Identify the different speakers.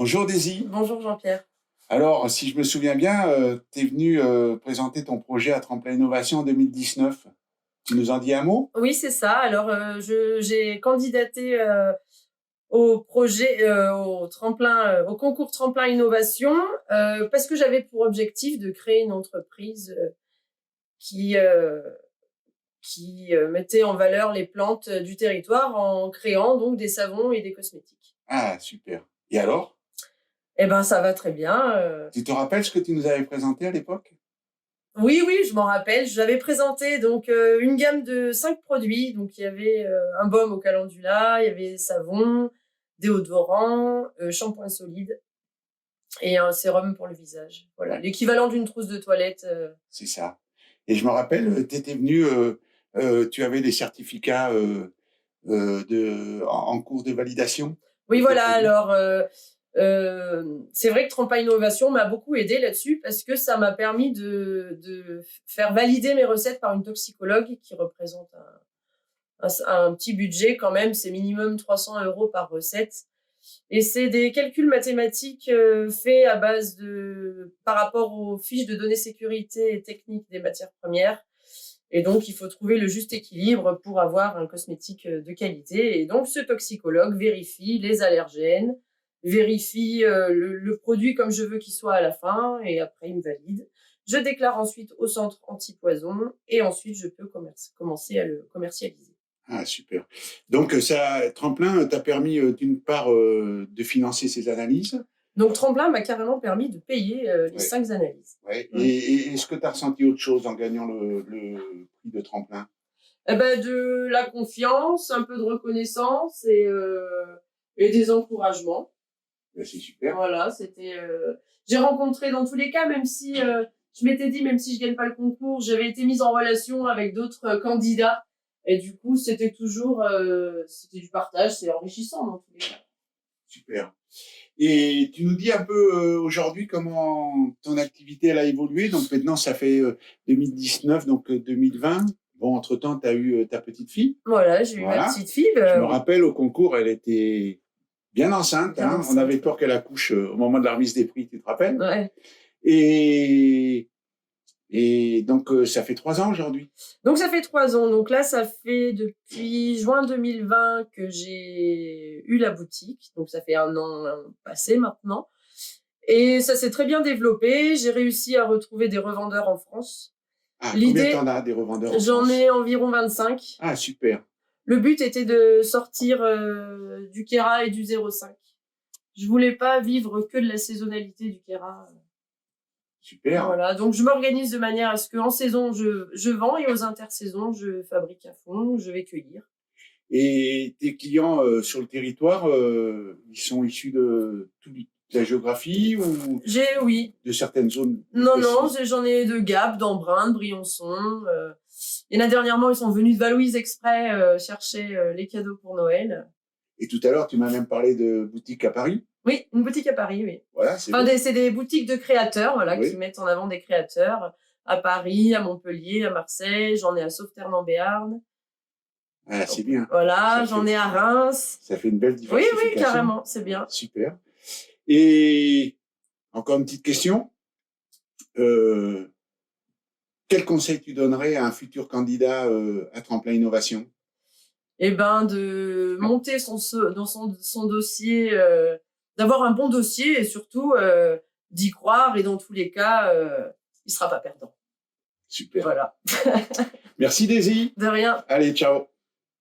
Speaker 1: Bonjour Daisy.
Speaker 2: Bonjour Jean-Pierre.
Speaker 1: Alors, si je me souviens bien, tu es venu présenter ton projet à Tremplin Innovation en 2019. Tu nous en dis un mot?
Speaker 2: Oui, c'est ça. Alors, j'ai candidaté au projet, au tremplin, au concours Tremplin Innovation, parce que j'avais pour objectif de créer une entreprise qui euh, qui mettait en valeur les plantes du territoire en créant donc des savons et des cosmétiques.
Speaker 1: Ah, super. Et alors?
Speaker 2: Eh ben, ça va très bien.
Speaker 1: Tu te rappelles ce que tu nous avais présenté à l'époque?
Speaker 2: Oui, oui, je m'en rappelle. J'avais présenté donc une gamme de 5 produits. Donc il y avait un baume au calendula, il y avait savon, déodorant, shampoing solide et un sérum pour le visage. Voilà,
Speaker 1: Ouais,
Speaker 2: l'équivalent d'une trousse de toilette.
Speaker 1: c'est ça. Et je me rappelle, tu étais venu, tu avais des certificats en cours de validation
Speaker 2: Oui,
Speaker 1: de tes
Speaker 2: voilà.
Speaker 1: produits.
Speaker 2: Alors c'est vrai que Trempa Innovation m'a beaucoup aidé là-dessus parce que ça m'a permis de faire valider mes recettes par une toxicologue qui représente un petit budget quand même. C'est minimum 300 € par recette. Et c'est des calculs mathématiques faits à base par rapport aux fiches de données sécurité et techniques des matières premières. Et donc, il faut trouver le juste équilibre pour avoir un cosmétique de qualité. Et donc, ce toxicologue vérifie les allergènes, vérifie le produit comme je veux qu'il soit à la fin, et après, il me valide. Je déclare ensuite au centre anti-poison, et ensuite, je peux commencer à le commercialiser.
Speaker 1: Ah, super. Donc, Tremplin t'a permis, d'une part, de financer ces analyses.
Speaker 2: Donc, Tremplin m'a carrément permis de payer les
Speaker 1: Ouais.
Speaker 2: 5 analyses.
Speaker 1: Ouais.
Speaker 2: Mm.
Speaker 1: Et est-ce que tu as ressenti autre chose en gagnant le prix de Tremplin?
Speaker 2: Eh ben, de la confiance, un peu de reconnaissance et des encouragements.
Speaker 1: Ben, c'est super.
Speaker 2: Voilà, c'était. J'ai rencontré dans tous les cas, même si je m'étais dit, même si je gagne pas le concours, j'avais été mise en relation avec d'autres candidats. Et du coup, c'était toujours, c'était du partage, c'est enrichissant dans tous les cas.
Speaker 1: Super. Et tu nous dis un peu aujourd'hui comment ton activité elle a évolué. Donc maintenant, ça fait 2019, donc 2020. Bon, entre-temps, tu as eu ta petite fille.
Speaker 2: Voilà, j'ai eu ma
Speaker 1: Voilà.
Speaker 2: petite fille.
Speaker 1: Je me rappelle, au concours, elle était bien enceinte.
Speaker 2: Bien
Speaker 1: On
Speaker 2: enceinte.
Speaker 1: avait peur qu'elle accouche au moment de la remise des prix, tu te rappelles?
Speaker 2: Ouais.
Speaker 1: Et donc, ça fait 3 ans aujourd'hui.
Speaker 2: Donc, ça fait 3 ans. Donc là, ça fait depuis juin 2020 que j'ai eu la boutique. Donc, ça fait 1 an passé maintenant. Et ça s'est très bien développé. J'ai réussi à retrouver des revendeurs en France.
Speaker 1: Ah, combien t'en as des revendeurs en
Speaker 2: J'en
Speaker 1: France?
Speaker 2: ai environ 25.
Speaker 1: Ah, super.
Speaker 2: Le but était de sortir du Kera et du 0,5. Je voulais pas vivre que de la saisonnalité du Kera.
Speaker 1: Super.
Speaker 2: Voilà, donc je m'organise de manière à ce qu'en saison, je vends et aux intersaisons, je fabrique à fond, je vais cueillir.
Speaker 1: Et tes clients sur le territoire, ils sont issus de toute la géographie ou
Speaker 2: Oui.
Speaker 1: de certaines zones
Speaker 2: Non,
Speaker 1: précises?
Speaker 2: j'en ai de Gap, d'Embrun, de Briançon. Il y en a dernièrement, ils sont venus de Valouise exprès chercher les cadeaux pour Noël.
Speaker 1: Et tout à l'heure, tu m'as même parlé de boutiques à Paris.
Speaker 2: Oui, une boutique à Paris, oui.
Speaker 1: Voilà,
Speaker 2: c'est des boutiques de créateurs, voilà,
Speaker 1: oui,
Speaker 2: qui mettent en avant des créateurs à Paris, à Montpellier, à Marseille. J'en ai à Sauveterre en Béarn.
Speaker 1: Ah, c'est bien.
Speaker 2: Voilà, j'en ai à Reims.
Speaker 1: Ça fait une belle diversification.
Speaker 2: Oui, carrément, c'est bien.
Speaker 1: Super. Et encore une petite question. Quel conseil tu donnerais à un futur candidat à Tremplin Innovation?
Speaker 2: Eh ben, de monter son dossier, d'avoir un bon dossier et surtout d'y croire, et dans tous les cas, il sera pas perdant.
Speaker 1: Super.
Speaker 2: Voilà.
Speaker 1: Merci Daisy.
Speaker 2: De rien.
Speaker 1: Allez, ciao.